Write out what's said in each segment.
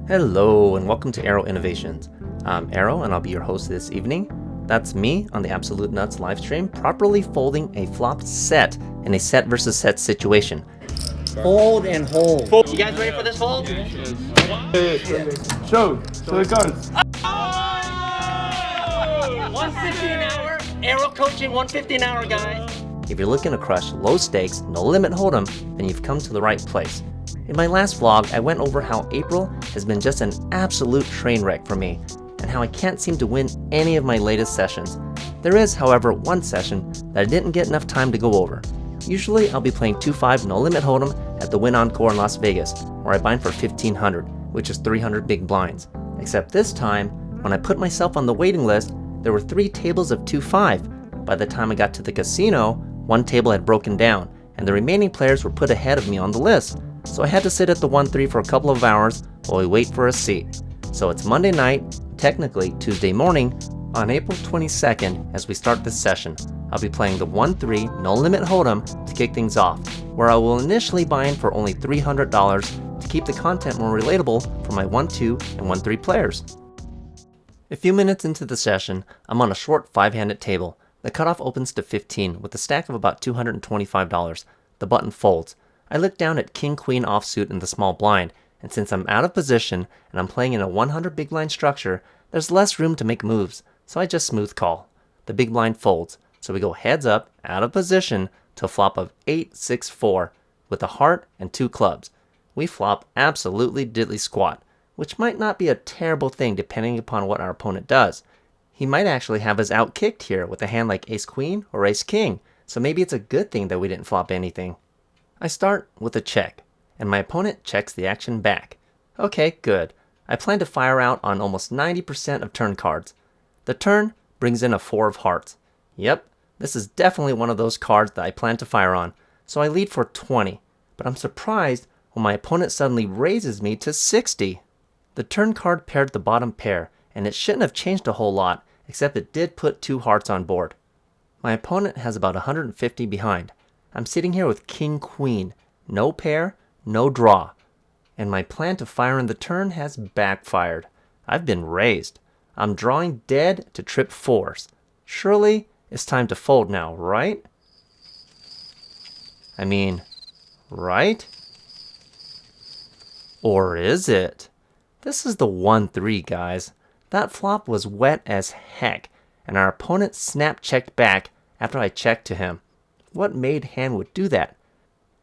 Hello and welcome to Aero Innovations. I'm Aero and I'll be your host this evening. That's me on the Absolute Nuts livestream, properly folding a flopped set in a set versus set situation. Fold and hold. You guys ready for this fold? Show the cards. 150 an hour. Aero coaching 150 an hour, guys. If you're looking to crush low stakes, no limit hold'em, then you've come to the right place. In my last vlog, I went over how April has been just an absolute train wreck for me, and how I can't seem to win any of my latest sessions. There is, however, one session that I didn't get enough time to go over. Usually, I'll be playing 2-5 no limit hold'em at the Win Encore in Las Vegas, where I bind for 1,500, which is 300 big blinds. Except this time, when I put myself on the waiting list, there were 3 tables of 2-5. By the time I got to the casino, one table had broken down, and the remaining players were put ahead of me on the list. So I had to sit at the 1-3 for a couple of hours while we wait for a seat. So it's Monday night, technically Tuesday morning, on April 22nd as we start this session. I'll be playing the 1-3 no limit hold'em to kick things off, where I will initially buy in for only $300 to keep the content more relatable for my 1-2 and 1-3 players. A few minutes into the session, I'm on a short 5-handed table. The cutoff opens to 15 with a stack of about $225. The button folds. I look down at King-Queen offsuit in the small blind, and since I'm out of position and I'm playing in a 100 big blind structure, there's less room to make moves, so I just smooth call. The big blind folds, so we go heads up, out of position, to a flop of 8-6-4, with a heart and 2 clubs. We flop absolutely diddly squat, which might not be a terrible thing depending upon what our opponent does. He might actually have us out-kicked here with a hand like Ace-Queen or Ace-King, so maybe it's a good thing that we didn't flop anything. I start with a check, and my opponent checks the action back. Okay, good. I plan to fire out on almost 90% of turn cards. The turn brings in a 4 of hearts. Yep, this is definitely one of those cards that I plan to fire on, so I lead for 20, but I'm surprised when my opponent suddenly raises me to 60. The turn card paired the bottom pair, and it shouldn't have changed a whole lot, except it did put 2 hearts on board. My opponent has about 150 behind. I'm sitting here with King-Queen, no pair, no draw, and my plan to fire in the turn has backfired. I've been raised. I'm drawing dead to trip 4s. Surely it's time to fold now, right? I mean, right? Or is it? This is the 1-3, guys. That flop was wet as heck, and our opponent snap checked back after I checked to him. What made hand would do that?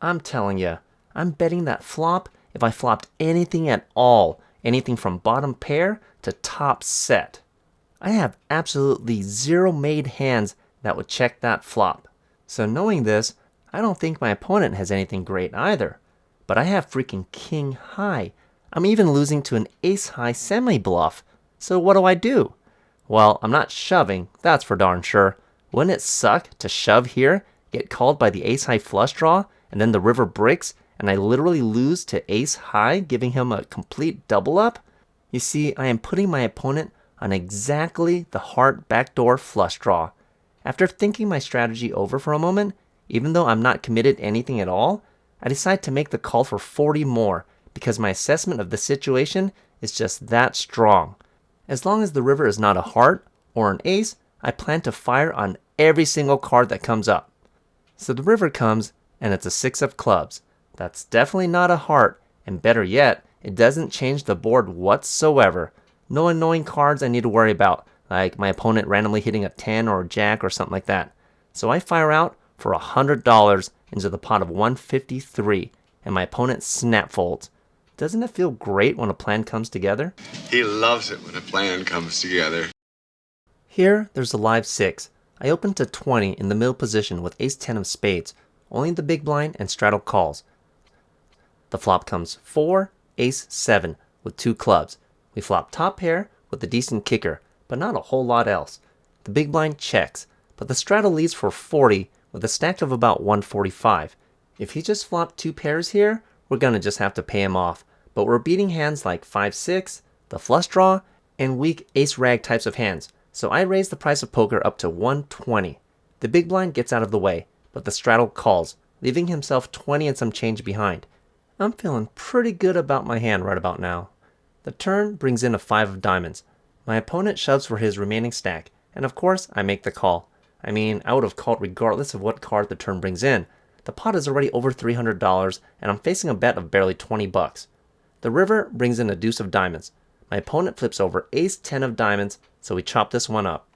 I'm telling ya, I'm betting that flop if I flopped anything at all, anything from bottom pair to top set. I have absolutely 0 made hands that would check that flop. So knowing this, I don't think my opponent has anything great either. But I have freaking king high. I'm even losing to an ace high semi bluff. So what do? Well, I'm not shoving, that's for darn sure. Wouldn't it suck to shove here, get called by the ace high flush draw, and then the river breaks, and I literally lose to ace high, giving him a complete double up? You see, I am putting my opponent on exactly the heart backdoor flush draw. After thinking my strategy over for a moment, even though I'm not committed to anything at all, I decide to make the call for 40 more, because my assessment of the situation is just that strong. As long as the river is not a heart or an ace, I plan to fire on every single card that comes up. So the river comes, and it's a 6 of clubs. That's definitely not a heart, and better yet, it doesn't change the board whatsoever. No annoying cards I need to worry about, like my opponent randomly hitting a 10 or a jack or something like that. So I fire out for $100 into the pot of 153, and my opponent snap folds. Doesn't it feel great when a plan comes together? He loves it when a plan comes together. Here, there's a live 6. I open to 20 in the middle position with ace-10 of spades, only the big blind and straddle calls. The flop comes 4, ace-7 with 2 clubs. We flop top pair with a decent kicker, but not a whole lot else. The big blind checks, but the straddle leads for 40 with a stack of about 145. If he just flopped 2 pairs here, we're gonna just have to pay him off, but we're beating hands like 5-6, the flush draw, and weak ace-rag types of hands. So I raise the price of poker up to 120. The big blind gets out of the way, but the straddle calls, leaving himself 20 and some change behind. I'm feeling pretty good about my hand right about now. The turn brings in a 5 of diamonds. My opponent shoves for his remaining stack, and of course I make the call. I mean, I would have called regardless of what card the turn brings in. The pot is already over $300, and I'm facing a bet of barely 20 bucks. The river brings in a deuce of diamonds. My opponent flips over ace 10 of diamonds, so we chop this one up.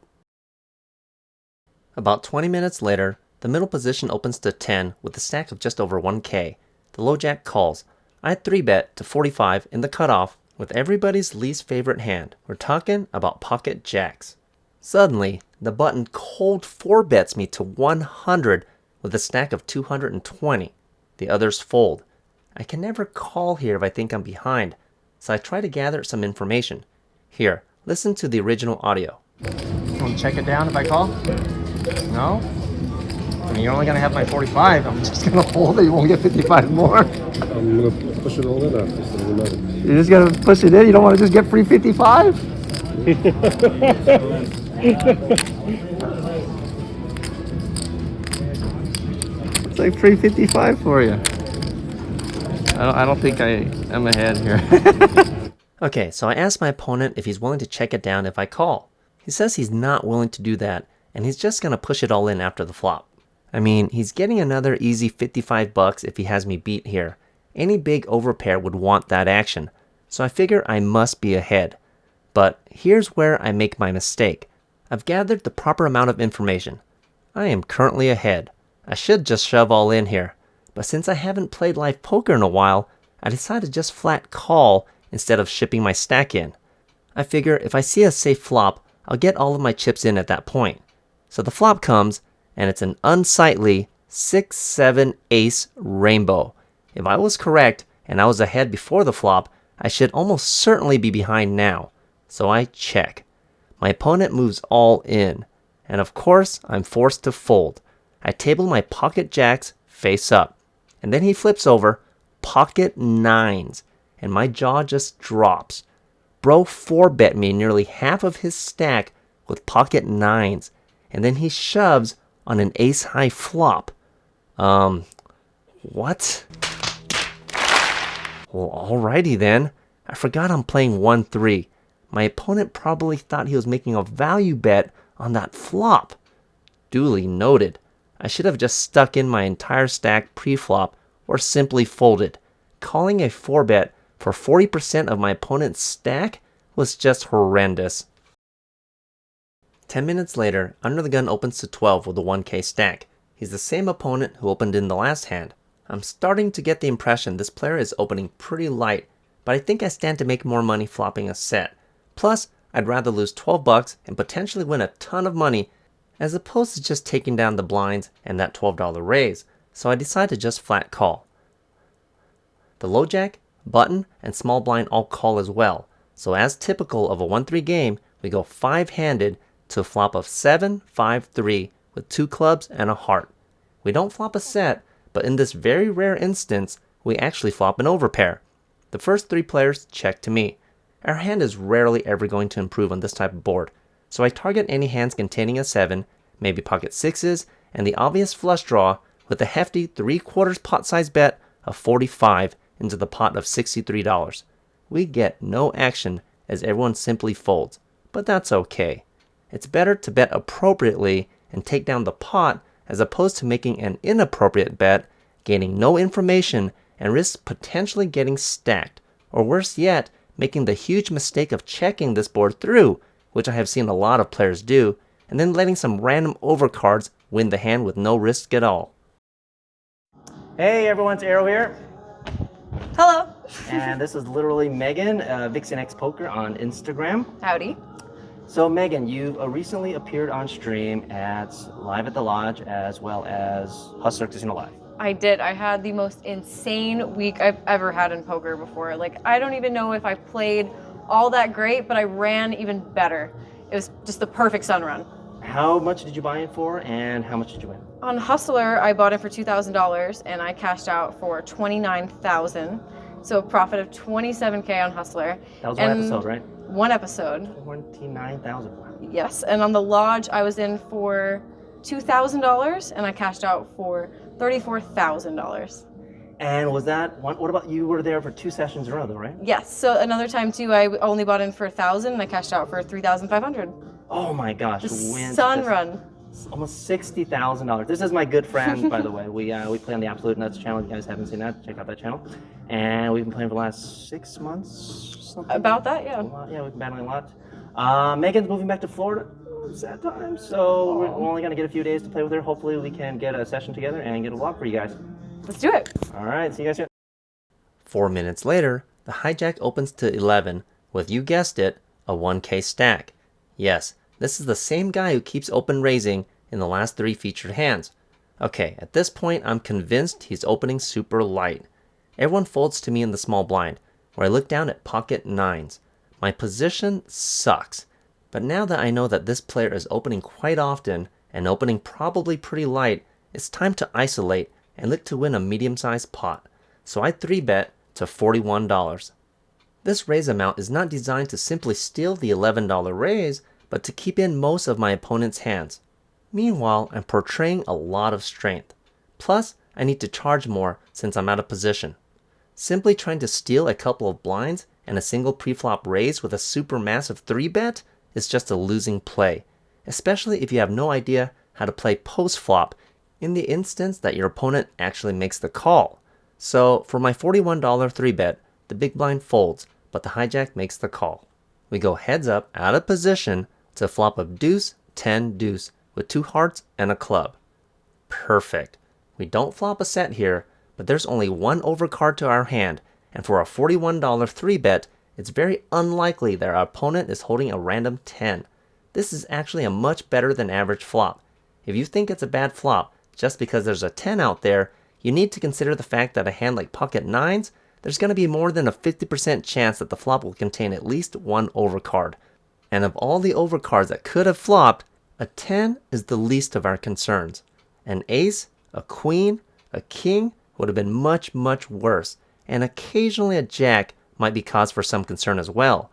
About 20 minutes later, the middle position opens to 10 with a stack of just over 1k. The low jack calls. I 3-bet to 45 in the cutoff with everybody's least favorite hand. We're talking about pocket jacks. Suddenly, the button cold 4-bets me to 100 with a stack of 220. The others fold. I can never call here if I think I'm behind, so I try to gather some information. Here, listen to the original audio. Want to check it down if I call? No? I mean, you're only gonna have my 45. I'm just gonna hold it. You won't get 55 more. I'm gonna push it all in after, so it doesn't matter. You're just gonna push it in. You don't want to just get free 55? It's like free 55 for you. I don't think I am ahead here. Okay, so I asked my opponent if he's willing to check it down if I call. He says he's not willing to do that, and he's just gonna push it all in after the flop. I mean, he's getting another easy 55 bucks if he has me beat here. Any big overpair would want that action, so I figure I must be ahead. But here's where I make my mistake. I've gathered the proper amount of information. I am currently ahead. I should just shove all in here, but since I haven't played live poker in a while, I decided to just flat call instead of shipping my stack in. I figure if I see a safe flop, I'll get all of my chips in at that point. So the flop comes, and it's an unsightly 6-7 ace rainbow. If I was correct and I was ahead before the flop, I should almost certainly be behind now. So I check. My opponent moves all in, and of course I'm forced to fold. I table my pocket jacks face up, and then he flips over pocket nines, and my jaw just drops. Bro 4-bet me nearly half of his stack with pocket nines, and then he shoves on an ace high flop. What? Well, alrighty then. I forgot I'm playing 1-3. My opponent probably thought he was making a value bet on that flop. Duly noted. I should have just stuck in my entire stack pre-flop or simply folded. Calling a 4-bet for 40% of my opponent's stack was just horrendous. 10 minutes later, Under the Gun opens to 12 with a 1k stack. He's the same opponent who opened in the last hand. I'm starting to get the impression this player is opening pretty light, but I think I stand to make more money flopping a set. Plus, I'd rather lose 12 bucks and potentially win a ton of money as opposed to just taking down the blinds and that $12 raise, so I decide to just flat call. The low jack, button, and small blind all call as well, so as typical of a 1-3 game, we go 5-handed to a flop of 7-5-3 with 2 clubs and a heart. We don't flop a set, but in this very rare instance, we actually flop an overpair. The first 3 players check to me. Our hand is rarely ever going to improve on this type of board, so I target any hands containing a 7, maybe pocket 6s, and the obvious flush draw with a hefty 3/4 pot size bet of 45 into the pot of $63. We get no action as everyone simply folds, but that's okay. It's better to bet appropriately and take down the pot as opposed to making an inappropriate bet, gaining no information, and risk potentially getting stacked, or worse yet, making the huge mistake of checking this board through, which I have seen a lot of players do, and then letting some random overcards win the hand with no risk at all. Hey everyone, it's Aero here. Hello. And this is literally Megan, Vixen X Poker on Instagram. Howdy. So Megan, you recently appeared on stream at Live at the Lodge as well as Hustler Casino Live. I did. I had the most insane week I've ever had in poker before. Like, I don't even know if I played all that great, but I ran even better. It was just the perfect sun run. How much did you buy in for and how much did you win? On Hustler, I bought in for $2,000 and I cashed out for $29,000. So a profit of $27K on Hustler. That was one episode, right? One episode. $29,000. Yes, and on the Lodge, I was in for $2,000 and I cashed out for $34,000. And was that one? What about you? Were there for 2 sessions in a row, though, right? Yes. So another time too, I only bought in for 1,000 and I cashed out for 3,500. Oh my gosh! The wins sun this- run. Almost $60,000. This is my good friend, by the way. We play on the Absolute Nuts channel. If you guys haven't seen that, check out that channel. And we've been playing for the last 6 months. Something. About that, yeah. Yeah, we've been battling a lot. Megan's moving back to Florida. Sad time. So we're only gonna get a few days to play with her. Hopefully, we can get a session together and get a vlog for you guys. Let's do it. All right. See you guys soon. 4 minutes later, the hijack opens to 11 with, you guessed it, a 1K stack. Yes, this is the same guy who keeps open raising in the last 3 featured hands. Okay, at this point I'm convinced he's opening super light. Everyone folds to me in the small blind, where I look down at pocket 9s. My position sucks, but now that I know that this player is opening quite often and opening probably pretty light, it's time to isolate and look to win a medium-sized pot. So I 3-bet to $41. This raise amount is not designed to simply steal the $11 raise, but to keep in most of my opponent's hands. Meanwhile, I'm portraying a lot of strength. Plus, I need to charge more since I'm out of position. Simply trying to steal a couple of blinds and a single preflop raise with a super massive 3-bet is just a losing play, especially if you have no idea how to play post-flop in the instance that your opponent actually makes the call. So for my $41 3-bet, the big blind folds, but the hijack makes the call. We go heads up out of position to flop of deuce, 10, deuce with 2 hearts and a club. Perfect. We don't flop a set here, but there's only 1 overcard to our hand, and for a $41 3-bet, it's very unlikely that our opponent is holding a random 10. This is actually a much better than average flop. If you think it's a bad flop just because there's a 10 out there, you need to consider the fact that a hand like pocket 9s, there's going to be more than a 50% chance that the flop will contain at least 1 overcard. And of all the overcards that could have flopped, a 10 is the least of our concerns. An ace, a queen, a king would have been much, much worse, and occasionally a jack might be cause for some concern as well.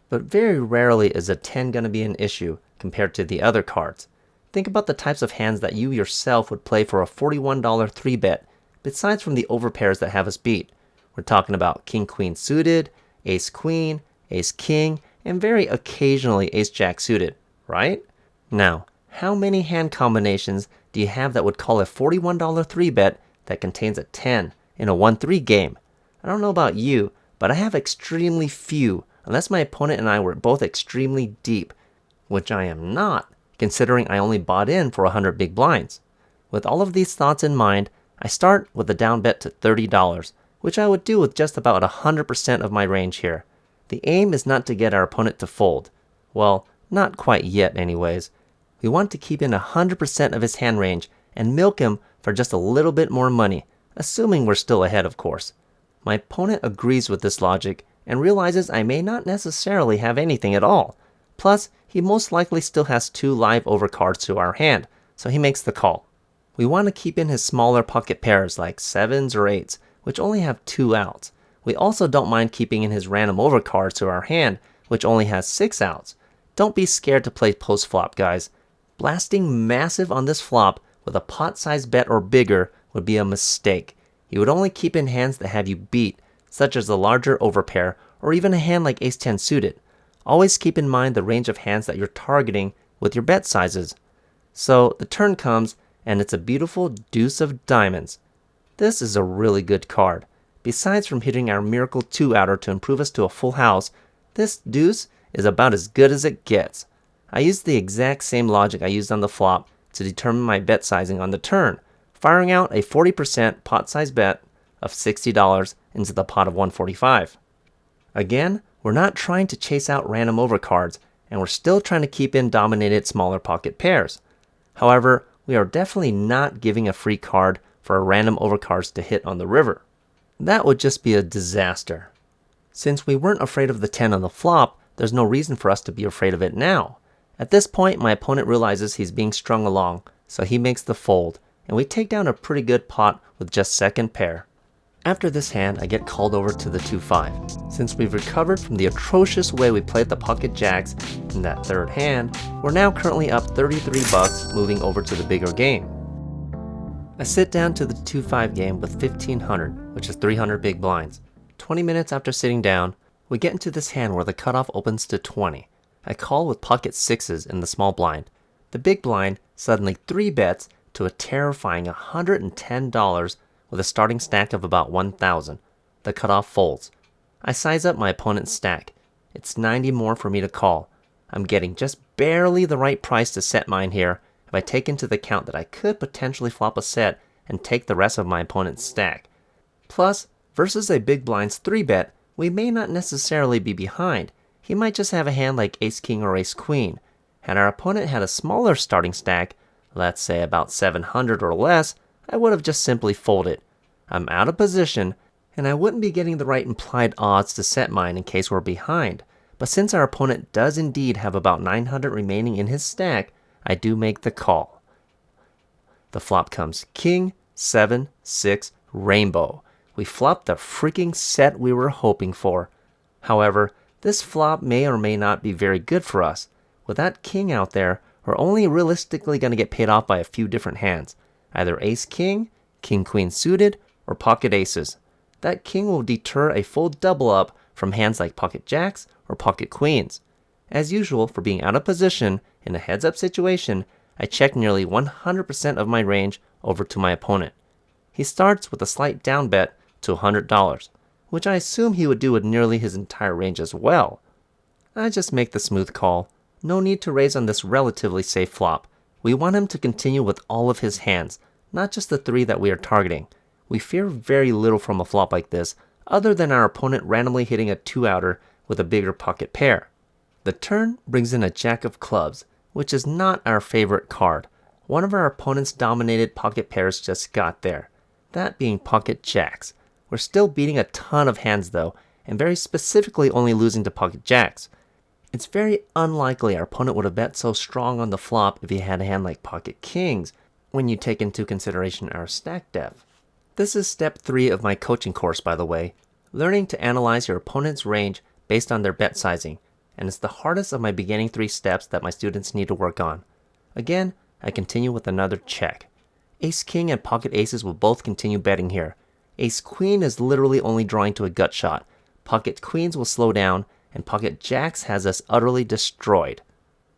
But very rarely is a 10 going to be an issue compared to the other cards. Think about the types of hands that you yourself would play for a $41 3-bet, besides from the overpairs that have us beat. We're talking about king-queen suited, ace-queen, ace-king, and very occasionally ace-jack suited, right? Now, how many hand combinations do you have that would call a $41 3-bet that contains a 10 in a 1-3 game? I don't know about you, but I have extremely few, unless my opponent and I were both extremely deep, which I am not, considering I only bought in for 100 big blinds. With all of these thoughts in mind, I start with a down bet to $30, which I would do with just about 100% of my range here. The aim is not to get our opponent to fold. Well, not quite yet anyways. We want to keep in 100% of his hand range and milk him for just a little bit more money, assuming we're still ahead of course. My opponent agrees with this logic and realizes I may not necessarily have anything at all. Plus, he most likely still has 2 live overcards to our hand, so he makes the call. We want to keep in his smaller pocket pairs like 7s or 8s, which only have 2 outs. We also don't mind keeping in his random overcards to our hand, which only has 6 outs. Don't be scared to play post-flop, guys. Blasting massive on this flop with a pot-sized bet or bigger would be a mistake. You would only keep in hands that have you beat, such as the larger overpair or even a hand like ace-10 suited. Always keep in mind the range of hands that you're targeting with your bet sizes. So the turn comes and it's a beautiful deuce of diamonds. This is a really good card. Besides from hitting our miracle 2-outer to improve us to a full house, this deuce is about as good as it gets. I used the exact same logic I used on the flop to determine my bet sizing on the turn, firing out a 40% pot size bet of $60 into the pot of $145. Again, we're not trying to chase out random overcards, and we're still trying to keep in dominated smaller pocket pairs. However, we are definitely not giving a free card for a random overcards to hit on the river. That would just be a disaster. Since we weren't afraid of the 10 on the flop, there's no reason for us to be afraid of it now. At this point, my opponent realizes he's being strung along, so he makes the fold, and we take down a pretty good pot with just second pair. After this hand, I get called over to the 2-5. Since we've recovered from the atrocious way we played the pocket jacks in that third hand, we're now currently up $33, moving over to the bigger game. I sit down to the 2-5 game with 1500, which is 300 big blinds. 20 minutes after sitting down, we get into this hand where the cutoff opens to 20. I call with pocket sixes in the small blind. The big blind suddenly 3-bets to a terrifying $110 with a starting stack of about 1,000. The cutoff folds. I size up my opponent's stack. It's 90 more for me to call. I'm getting just barely the right price to set mine here if I take into the account that I could potentially flop a set and take the rest of my opponent's stack. Plus, versus a big blind's 3-bet, we may not necessarily be behind. He might just have a hand like ace-king or ace-queen. Had our opponent had a smaller starting stack, let's say about 700 or less, I would have just simply folded. I'm out of position, and I wouldn't be getting the right implied odds to set mine in case we're behind. But since our opponent does indeed have about 900 remaining in his stack, I do make the call. The flop comes king, 7, 6, rainbow. We flopped the freaking set we were hoping for. However, this flop may or may not be very good for us. With that king out there, we're only realistically going to get paid off by a few different hands. Either ace-king, king-queen suited, or pocket aces. That king will deter a full double up from hands like pocket jacks or pocket queens. As usual, for being out of position in a heads-up situation, I check nearly 100% of my range over to my opponent. He starts with a slight down bet to $100, which I assume he would do with nearly his entire range as well. I just make the smooth call. No need to raise on this relatively safe flop. We want him to continue with all of his hands, not just the 3 that we are targeting. We fear very little from a flop like this, other than our opponent randomly hitting a 2-outer with a bigger pocket pair. The turn brings in a jack of clubs, which is not our favorite card. One of our opponent's dominated pocket pairs just got there, that being pocket jacks. We're still beating a ton of hands though, and very specifically only losing to pocket jacks. It's very unlikely our opponent would have bet so strong on the flop if he had a hand like pocket kings, when you take into consideration our stack depth. This is step 3 of my coaching course, by the way, learning to analyze your opponent's range based on their bet sizing, and it's the hardest of my beginning 3 steps that my students need to work on. Again, I continue with another check. Ace-king and pocket aces will both continue betting here. Ace-queen is literally only drawing to a gut shot. Pocket queens will slow down, and pocket jacks has us utterly destroyed.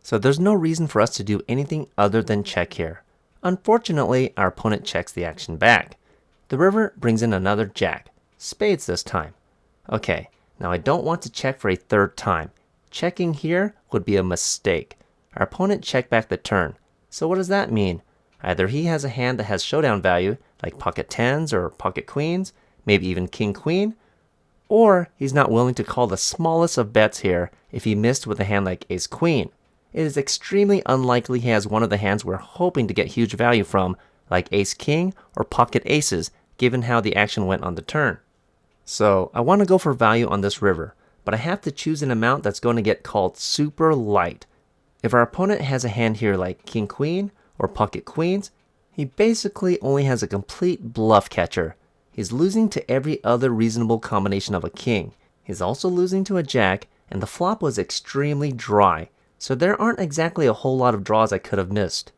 So there's no reason for us to do anything other than check here. Unfortunately, our opponent checks the action back. The river brings in another jack, spades this time. Okay, now I don't want to check for a 3rd time. Checking here would be a mistake. Our opponent checked back the turn. So what does that mean? Either he has a hand that has showdown value, like pocket 10s or pocket queens, maybe even king-queen, or he's not willing to call the smallest of bets here if he missed with a hand like ace-queen. It is extremely unlikely he has one of the hands we're hoping to get huge value from, like ace-king or pocket aces, given how the action went on the turn. So I want to go for value on this river, but I have to choose an amount that's going to get called super light. If our opponent has a hand here like king-queen or pocket queens, he basically only has a complete bluff catcher. He's losing to every other reasonable combination of a king. He's also losing to a jack, and the flop was extremely dry, so there aren't exactly a whole lot of draws I could have missed.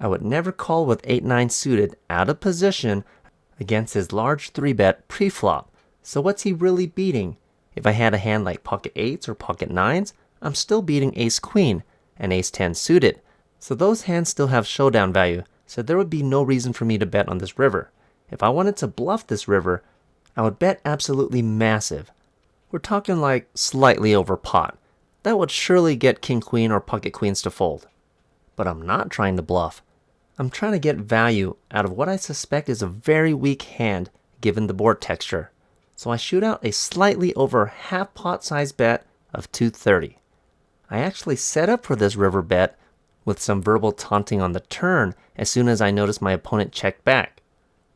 I would never call with 8-9 suited out of position against his large 3-bet pre-flop. So what's he really beating? If I had a hand like pocket 8s or pocket 9s, I'm still beating ace-queen and ace-10 suited. So those hands still have showdown value, so there would be no reason for me to bet on this river. If I wanted to bluff this river, I would bet absolutely massive. We're talking like slightly over pot. That would surely get king-queen or pocket queens to fold. But I'm not trying to bluff. I'm trying to get value out of what I suspect is a very weak hand given the board texture. So I shoot out a slightly over half pot size bet of 230. I actually set up for this river bet with some verbal taunting on the turn as soon as I noticed my opponent checked back.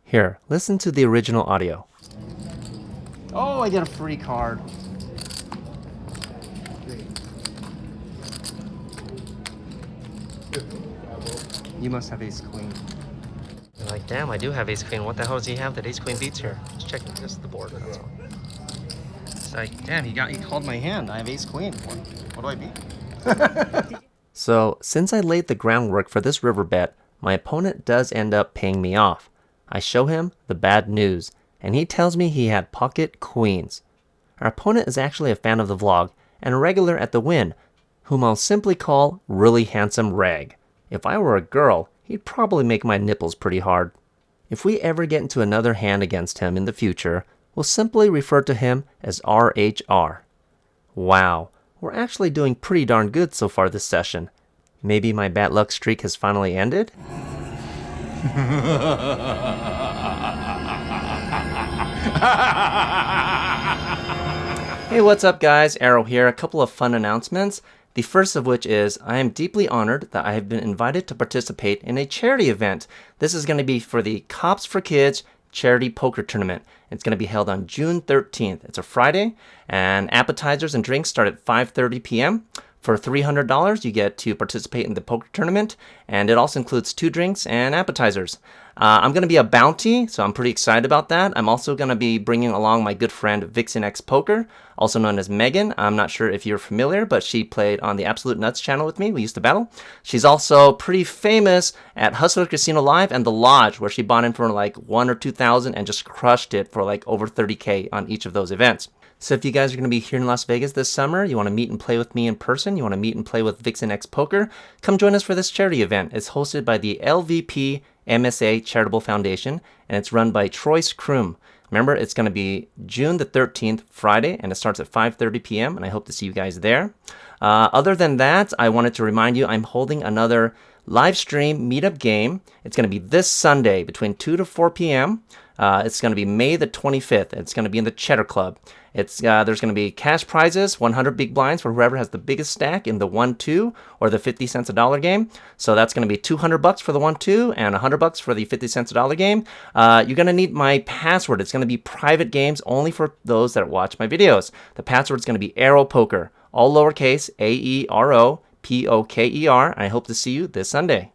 Here, listen to the original audio. Oh, I get a free card. You must have ace-queen. You're like, damn, I do have ace-queen. What the hell does he have that ace-queen beats here? Just checking this is the board, that's all. It's like, damn, he called my hand. I have ace-queen. What do I beat? So, since I laid the groundwork for this river bet, my opponent does end up paying me off. I show him the bad news, and he tells me he had pocket queens. Our opponent is actually a fan of the vlog and a regular at the win, whom I'll simply call Really Handsome Rag. If I were a girl, he'd probably make my nipples pretty hard. If we ever get into another hand against him in the future, we'll simply refer to him as RHR. Wow, we're actually doing pretty darn good so far this session. Maybe my bad luck streak has finally ended? Hey, what's up guys? Aero here. A couple of fun announcements. The first of which is I am deeply honored that I have been invited to participate in a charity event. This is going to be for the Cops for Kids Charity Poker Tournament. It's going to be held on June 13th. It's a Friday, and appetizers and drinks start at 5:30 p.m. For $300, you get to participate in the poker tournament, and it also includes 2 drinks and appetizers. I'm going to be a bounty, so I'm pretty excited about that. I'm also going to be bringing along my good friend Vixen X Poker, also known as Megan. I'm not sure if you're familiar, but she played on the Absolute Nuts channel with me. We used to battle. She's also pretty famous at Hustler Casino Live and The Lodge, where she bought in for like 1 or 2,000 and just crushed it for like over 30K on each of those events. So if you guys are going to be here in Las Vegas this summer, you want to meet and play with me in person, you want to meet and play with Vixen X Poker, come join us for this charity event. It's hosted by the LVP MSA Charitable Foundation, and it's run by Troyce Kroom. Remember, it's going to be June the 13th, Friday, and it starts at 5:30 p.m., and I hope to see you guys there. Other than that, I wanted to remind you I'm holding another live stream meetup game. It's going to be this Sunday between 2 to 4 p.m. It's going to be May the 25th. It's going to be in the Cheddar Club. There's going to be cash prizes, 100 big blinds for whoever has the biggest stack in the 1-2 or the 50 cents a dollar game. So that's going to be $200 for the 1-2 and $100 for the 50 cents a dollar game. You're going to need my password. It's going to be private games only for those that watch my videos. The password is going to be Aero Poker, all lowercase AERO POKER. I hope to see you this Sunday.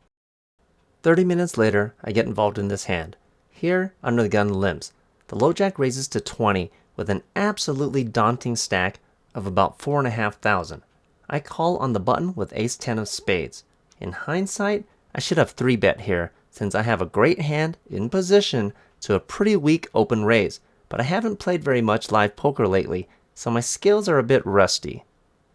30 minutes later, I get involved in this hand. Here, under the gun limps. The low jack raises to 20 with an absolutely daunting stack of about 4,500. I call on the button with ace-10 of spades. In hindsight, I should have 3-bet here since I have a great hand in position to a pretty weak open raise, but I haven't played very much live poker lately, so my skills are a bit rusty.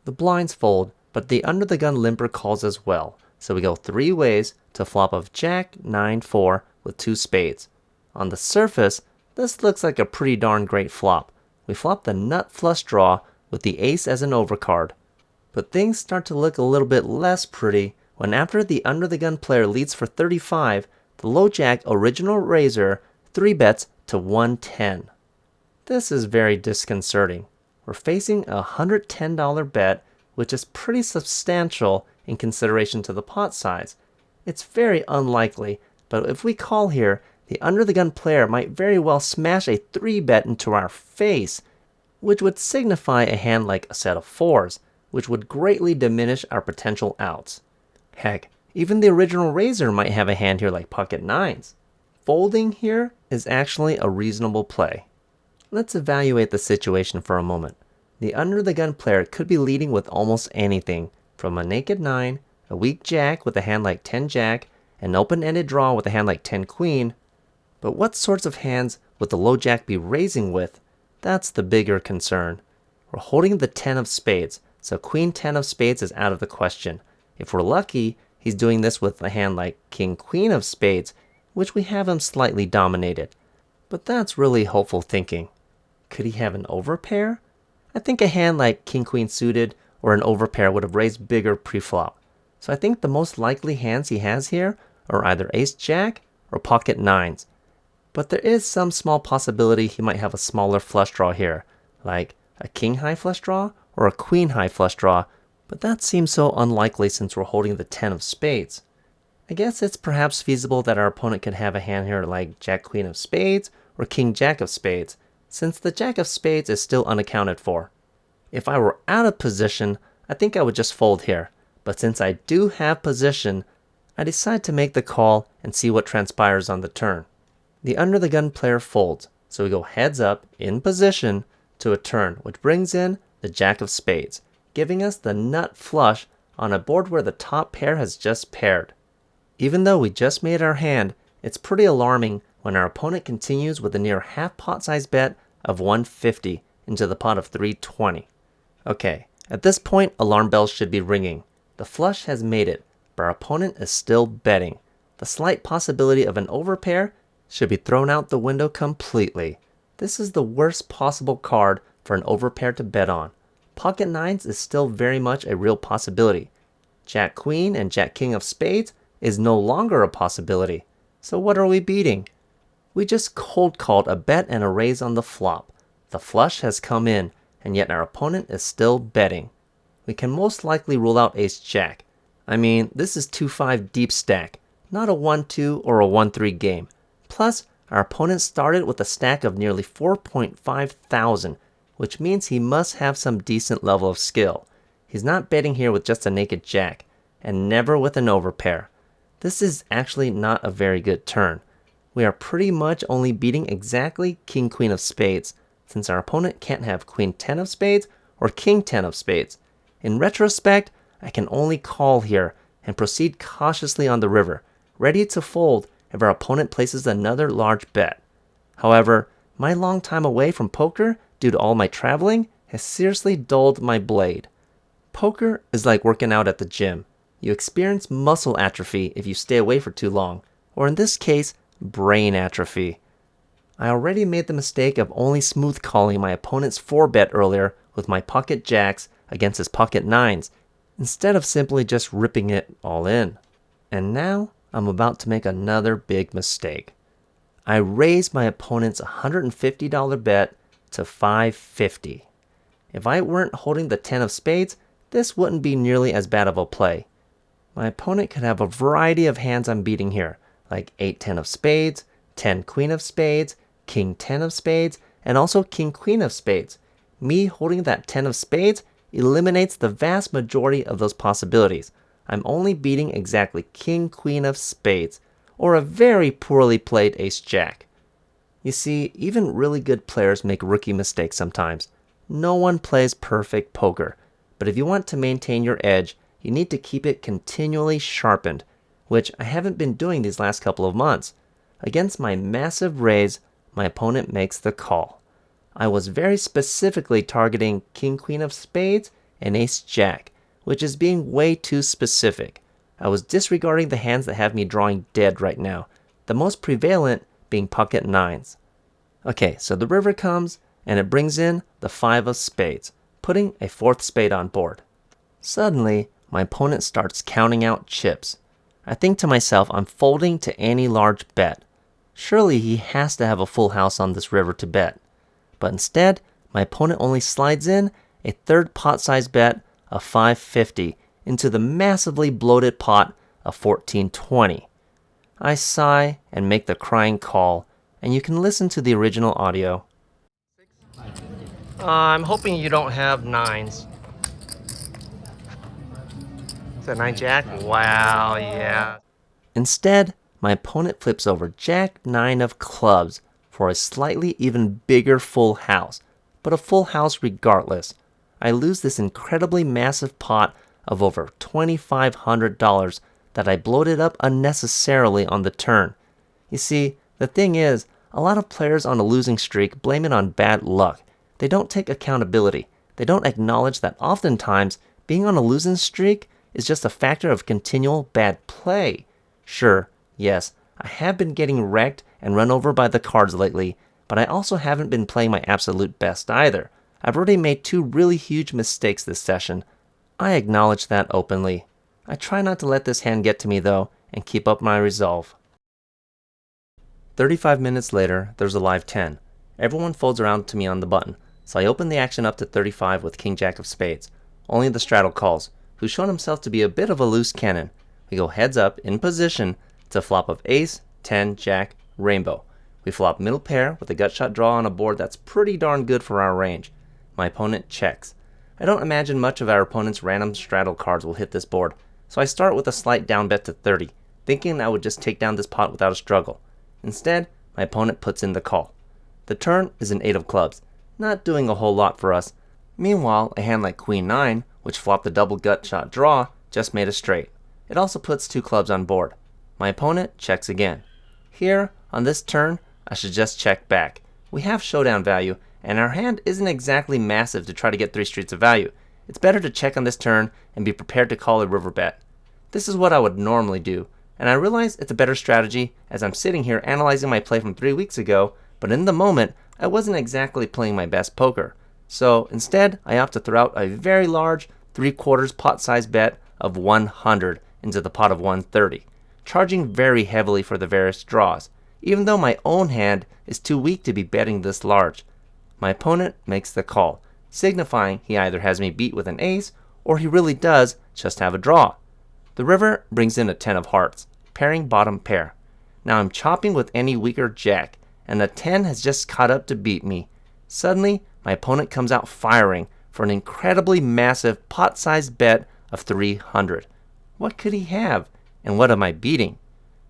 The blinds fold, but the under the gun limper calls as well, so we go 3 ways to flop of jack, 9, 4 with 2 spades. On the surface, this looks like a pretty darn great flop. We flop the nut flush draw with the ace as an overcard. But things start to look a little bit less pretty when after the under the gun player leads for 35, the low jack original raiser 3-bets to 110. This is very disconcerting. We're facing a $110 bet, which is pretty substantial in consideration to the pot size. It's very unlikely, but if we call here, the under the gun player might very well smash a 3-bet into our face, which would signify a hand like a set of 4s, which would greatly diminish our potential outs. Heck, even the original raiser might have a hand here like pocket 9s. Folding here is actually a reasonable play. Let's evaluate the situation for a moment. The under the gun player could be leading with almost anything, from a naked 9, a weak jack with a hand like 10 jack, an open-ended draw with a hand like 10 queen. But what sorts of hands would the low jack be raising with? That's the bigger concern. We're holding the 10 of spades, so queen 10 of spades is out of the question. If we're lucky, he's doing this with a hand like king queen of spades, which we have him slightly dominated. But that's really hopeful thinking. Could he have an overpair? I think a hand like king queen suited or an overpair would have raised bigger pre-flop. So I think the most likely hands he has here are either ace jack or pocket 9s. But there is some small possibility he might have a smaller flush draw here, like a king high flush draw or a queen high flush draw, but that seems so unlikely since we're holding the 10 of spades. I guess it's perhaps feasible that our opponent could have a hand here like jack queen of spades or king jack of spades, since the jack of spades is still unaccounted for. If I were out of position, I think I would just fold here, but since I do have position, I decide to make the call and see what transpires on the turn. The under the gun player folds, so we go heads up in position to a turn, which brings in the jack of spades, giving us the nut flush on a board where the top pair has just paired. Even though we just made our hand, it's pretty alarming when our opponent continues with a near half pot size bet of 150 into the pot of 320. Okay, at this point alarm bells should be ringing. The flush has made it, but our opponent is still betting. The slight possibility of an overpair should be thrown out the window completely. This is the worst possible card for an overpair to bet on. Pocket nines is still very much a real possibility. Jack Queen and Jack King of Spades is no longer a possibility. So what are we beating? We just cold called a bet and a raise on the flop. The flush has come in, and yet our opponent is still betting. We can most likely rule out Ace Jack. I mean, this is 2-5 deep stack, not a 1-2 or a 1-3 game. Plus, our opponent started with a stack of nearly 4.5 thousand, which means he must have some decent level of skill. He's not betting here with just a naked jack, and never with an overpair. This is actually not a very good turn. We are pretty much only beating exactly King Queen of Spades, since our opponent can't have Queen 10 of Spades or King 10 of Spades. In retrospect, I can only call here and proceed cautiously on the river, ready to fold if our opponent places another large bet. However, my long time away from poker due to all my traveling has seriously dulled my blade. Poker is like working out at the gym. You experience muscle atrophy if you stay away for too long, or in this case, brain atrophy. I already made the mistake of only smooth calling my opponent's 4-bet earlier with my pocket jacks against his pocket nines, instead of simply just ripping it all in. And now I'm about to make another big mistake. I raised my opponent's $150 bet to $550. If I weren't holding the 10 of spades, this wouldn't be nearly as bad of a play. My opponent could have a variety of hands I'm beating here, like 8-10 of spades, 10 queen of spades, king 10 of spades, and also king queen of spades. Me holding that 10 of spades eliminates the vast majority of those possibilities. I'm only beating exactly king queen of spades, or a very poorly played ace jack. You see, even really good players make rookie mistakes sometimes. No one plays perfect poker, but if you want to maintain your edge, you need to keep it continually sharpened, which I haven't been doing these last couple of months. Against my massive raise, my opponent makes the call. I was very specifically targeting king queen of spades and ace jack, which is being way too specific. I was disregarding the hands that have me drawing dead right now, the most prevalent being pocket nines. Okay, so the river comes, and it brings in the 5 of spades, putting a 4th spade on board. Suddenly, my opponent starts counting out chips. I think to myself, I'm folding to any large bet. Surely he has to have a full house on this river to bet. But instead, my opponent only slides in a 3rd pot size bet of $550 into the massively bloated pot of $1420. I sigh and make the crying call, and you can listen to the original audio. I'm hoping you don't have nines. Is that 9 jack? Wow, yeah. Instead, my opponent flips over jack 9 of clubs for a slightly even bigger full house, but a full house regardless. I lose this incredibly massive pot of over $2,500 that I bloated up unnecessarily on the turn. You see, the thing is, a lot of players on a losing streak blame it on bad luck. They don't take accountability. They don't acknowledge that oftentimes being on a losing streak is just a factor of continual bad play. Sure, yes, I have been getting wrecked and run over by the cards lately, but I also haven't been playing my absolute best either. I've already made 2 really huge mistakes this session. I acknowledge that openly. I try not to let this hand get to me though, and keep up my resolve. 35 minutes later, there's a live 10. Everyone folds around to me on the button, so I open the action up to 35 with king jack of spades. Only the straddle calls, who's shown himself to be a bit of a loose cannon. We go heads up in position to flop of ace, 10, jack, rainbow. We flop middle pair with a gut shot draw on a board that's pretty darn good for our range. My opponent checks. I don't imagine much of our opponent's random straddle cards will hit this board, so I start with a slight down bet to 30, thinking I would just take down this pot without a struggle. Instead, my opponent puts in the call. The turn is an 8 of clubs, not doing a whole lot for us. Meanwhile, a hand like queen 9, which flopped the double gut shot draw, just made a straight. It also puts 2 clubs on board. My opponent checks again. Here, on this turn, I should just check back. We have showdown value, and our hand isn't exactly massive to try to get 3 streets of value. It's better to check on this turn and be prepared to call a river bet. This is what I would normally do, and I realize it's a better strategy as I'm sitting here analyzing my play from 3 weeks ago, but in the moment, I wasn't exactly playing my best poker. So instead, I opt to throw out a very large 3/4 pot size bet of 100 into the pot of 130, charging very heavily for the various draws, even though my own hand is too weak to be betting this large. My opponent makes the call, signifying he either has me beat with an ace or he really does just have a draw. The river brings in a 10 of hearts, pairing bottom pair. Now I'm chopping with any weaker jack, and the 10 has just caught up to beat me. Suddenly, my opponent comes out firing for an incredibly massive pot-sized bet of 300. What could he have, and what am I beating?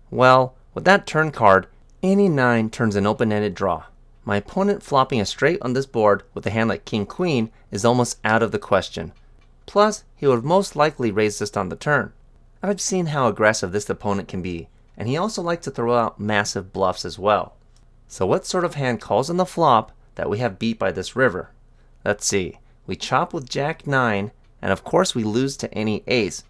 Well, with that turn card, any 9 turns an open-ended draw. My opponent flopping a straight on this board with a hand like king-queen is almost out of the question. Plus, he would most likely raise this on the turn. I've seen how aggressive this opponent can be, and he also likes to throw out massive bluffs as well. So what sort of hand calls on the flop that we have beat by this river? Let's see. We chop with jack 9, and of course we lose to any ace.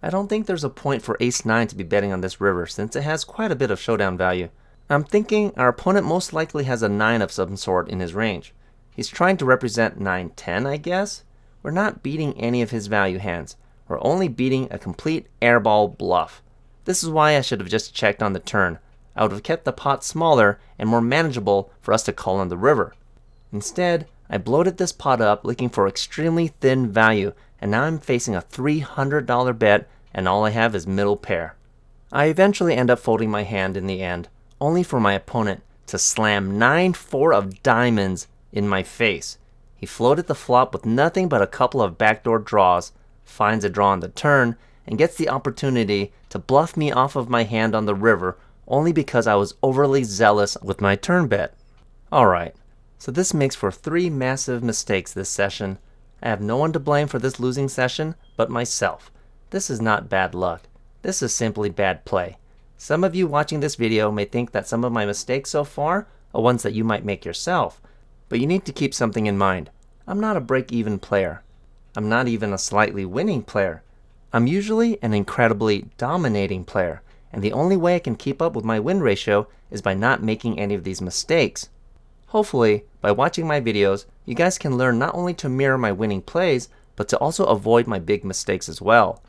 I don't think there's a point for ace 9 to be betting on this river since it has quite a bit of showdown value. I'm thinking our opponent most likely has a 9 of some sort in his range. He's trying to represent 9-10, I guess? We're not beating any of his value hands. We're only beating a complete airball bluff. This is why I should have just checked on the turn. I would have kept the pot smaller and more manageable for us to call on the river. Instead, I bloated this pot up looking for extremely thin value, and now I'm facing a $300 bet and all I have is middle pair. I eventually end up folding my hand in the end, only for my opponent to slam 9-4 of diamonds in my face. He floated the flop with nothing but a couple of backdoor draws, finds a draw on the turn, and gets the opportunity to bluff me off of my hand on the river only because I was overly zealous with my turn bet. Alright, so this makes for 3 massive mistakes this session. I have no one to blame for this losing session but myself. This is not bad luck. This is simply bad play. Some of you watching this video may think that some of my mistakes so far are ones that you might make yourself, but you need to keep something in mind. I'm not a break-even player. I'm not even a slightly winning player. I'm usually an incredibly dominating player, and the only way I can keep up with my win ratio is by not making any of these mistakes. Hopefully, by watching my videos, you guys can learn not only to mirror my winning plays, but to also avoid my big mistakes as well.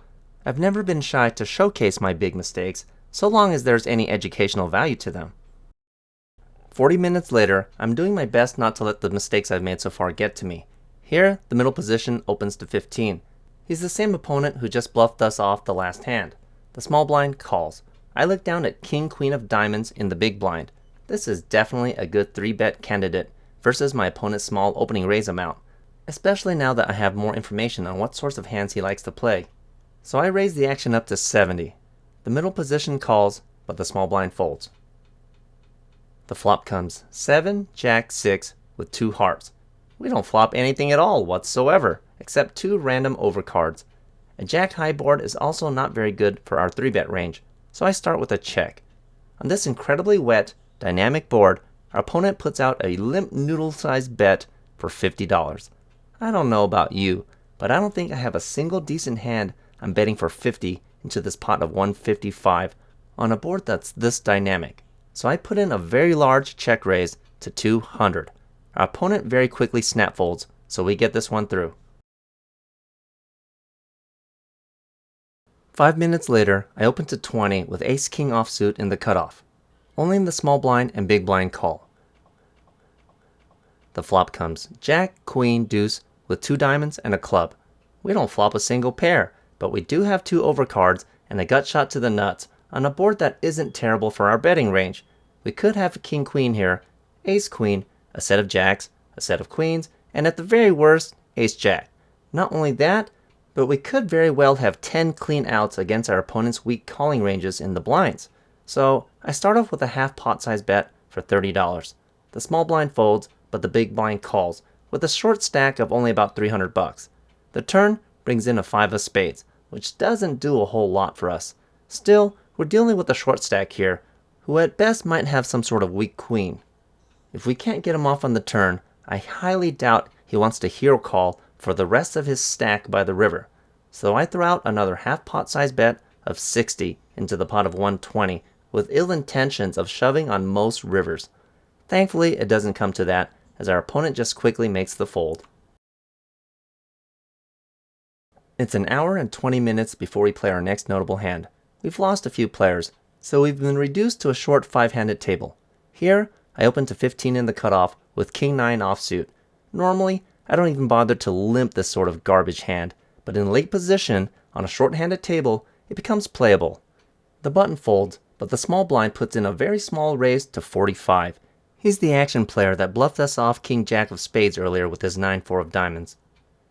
I've never been shy to showcase my big mistakes, so long as there's any educational value to them. 40 minutes later, I'm doing my best not to let the mistakes I've made so far get to me. Here, the middle position opens to 15. He's the same opponent who just bluffed us off the last hand. The small blind calls. I look down at king queen of diamonds in the big blind. This is definitely a good 3-bet candidate versus my opponent's small opening raise amount, especially now that I have more information on what sorts of hands he likes to play. So I raise the action up to 70. The middle position calls, but the small blind folds. The flop comes 7, jack, 6 with 2 hearts. We don't flop anything at all whatsoever, except 2 random overcards. A jack high board is also not very good for our 3-bet range, so I start with a check. On this incredibly wet, dynamic board, our opponent puts out a limp noodle-sized bet for $50. I don't know about you, but I don't think I have a single decent hand I'm betting for 50 into this pot of 155 on a board that's this dynamic. So I put in a very large check raise to 200. Our opponent very quickly snap folds, so we get this one through. 5 minutes later, I open to 20 with ace-king offsuit in the cutoff. Only in the small blind and big blind call. The flop comes jack, queen, deuce with 2 diamonds and a club. We don't flop a single pair, but we do have 2 overcards and a gut shot to the nuts on a board that isn't terrible for our betting range. We could have a king-queen here, ace-queen, a set of jacks, a set of queens, and at the very worst, ace-jack. Not only that, but we could very well have 10 clean outs against our opponent's weak calling ranges in the blinds. So I start off with a half pot size bet for $30. The small blind folds, but the big blind calls, with a short stack of only about $300. The turn brings in a 5 of spades, which doesn't do a whole lot for us. Still, we're dealing with a short stack here, who at best might have some sort of weak queen. If we can't get him off on the turn, I highly doubt he wants to hero call for the rest of his stack by the river, so I throw out another half pot size bet of 60 into the pot of 120 with ill intentions of shoving on most rivers. Thankfully, it doesn't come to that, as our opponent just quickly makes the fold. It's an hour and 20 minutes before we play our next notable hand. We've lost a few players, so we've been reduced to a short 5-handed table. Here, I open to 15 in the cutoff with King 9 offsuit. Normally, I don't even bother to limp this sort of garbage hand, but in late position, on a short-handed table, it becomes playable. The button folds, but the small blind puts in a very small raise to 45. He's the action player that bluffed us off King Jack of spades earlier with his 9-4 of diamonds.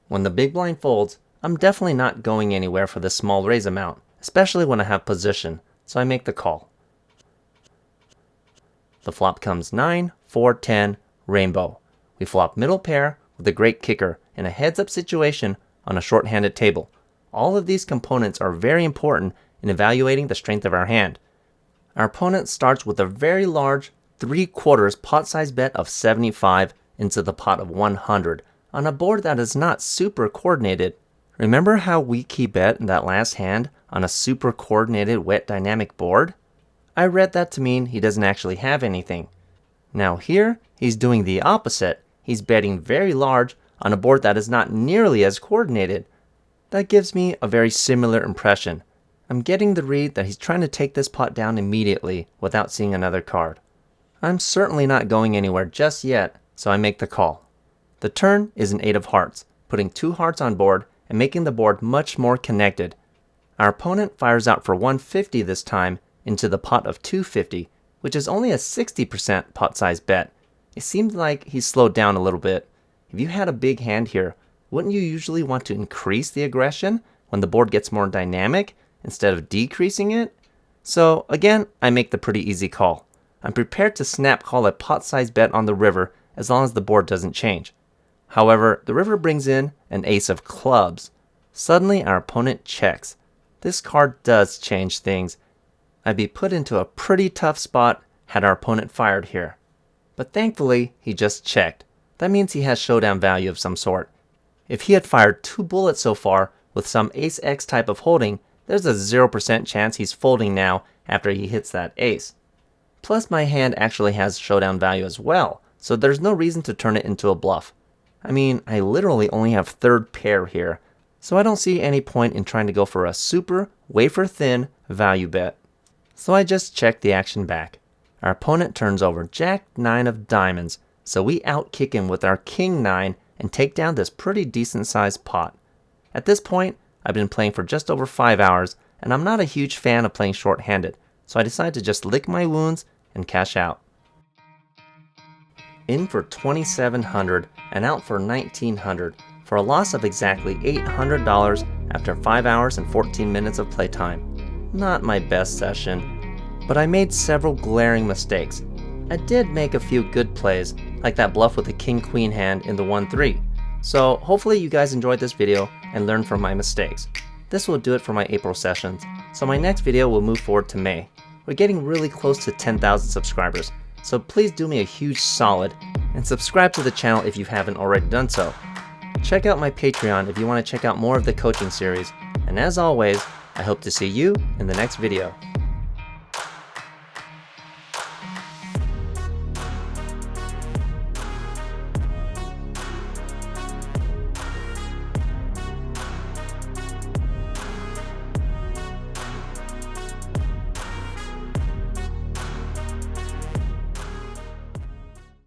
When the big blind folds, I'm definitely not going anywhere for this small raise amount, especially when I have position, so I make the call. The flop comes 9, 4, 10, rainbow. We flop middle pair with a great kicker in a heads-up situation on a short-handed table. All of these components are very important in evaluating the strength of our hand. Our opponent starts with a very large 3/4 pot size bet of 75 into the pot of 100 on a board that is not super coordinated. Remember how weak he bet in that last hand on a super coordinated wet dynamic board? I read that to mean he doesn't actually have anything. Now here, he's doing the opposite. He's betting very large on a board that is not nearly as coordinated. That gives me a very similar impression. I'm getting the read that he's trying to take this pot down immediately without seeing another card. I'm certainly not going anywhere just yet, so I make the call. The turn is an 8 of hearts, putting 2 hearts on board and making the board much more connected. Our opponent fires out for 150 this time into the pot of 250, which is only a 60% pot size bet. It seems like he's slowed down a little bit. If you had a big hand here, wouldn't you usually want to increase the aggression when the board gets more dynamic instead of decreasing it? So again, I make the pretty easy call. I'm prepared to snap call a pot size bet on the river as long as the board doesn't change. However, the river brings in an ace of clubs. Suddenly our opponent checks. This card does change things. I'd be put into a pretty tough spot had our opponent fired here. But thankfully, he just checked. That means he has showdown value of some sort. If he had fired 2 bullets so far with some ace X type of holding, there's a 0% chance he's folding now after he hits that ace. Plus my hand actually has showdown value as well, so there's no reason to turn it into a bluff. I mean, I literally only have third pair here, so I don't see any point in trying to go for a super wafer thin value bet. So I just check the action back. Our opponent turns over Jack 9 of diamonds, so we outkick him with our King 9 and take down this pretty decent sized pot. At this point, I've been playing for just over 5 hours, and I'm not a huge fan of playing short-handed, so I decide to just lick my wounds and cash out. In for 2,700 and out for 1,900 for a loss of exactly $800 after 5 hours and 14 minutes of playtime. Not my best session, but I made several glaring mistakes. I did make a few good plays, like that bluff with the King-Queen hand in the 1-3. So hopefully you guys enjoyed this video and learned from my mistakes. This will do it for my April sessions, so my next video will move forward to May. We're getting really close to 10,000 subscribers, so please do me a huge solid and subscribe to the channel if you haven't already done so. Check out my Patreon if you want to check out more of the coaching series, and as always, I hope to see you in the next video.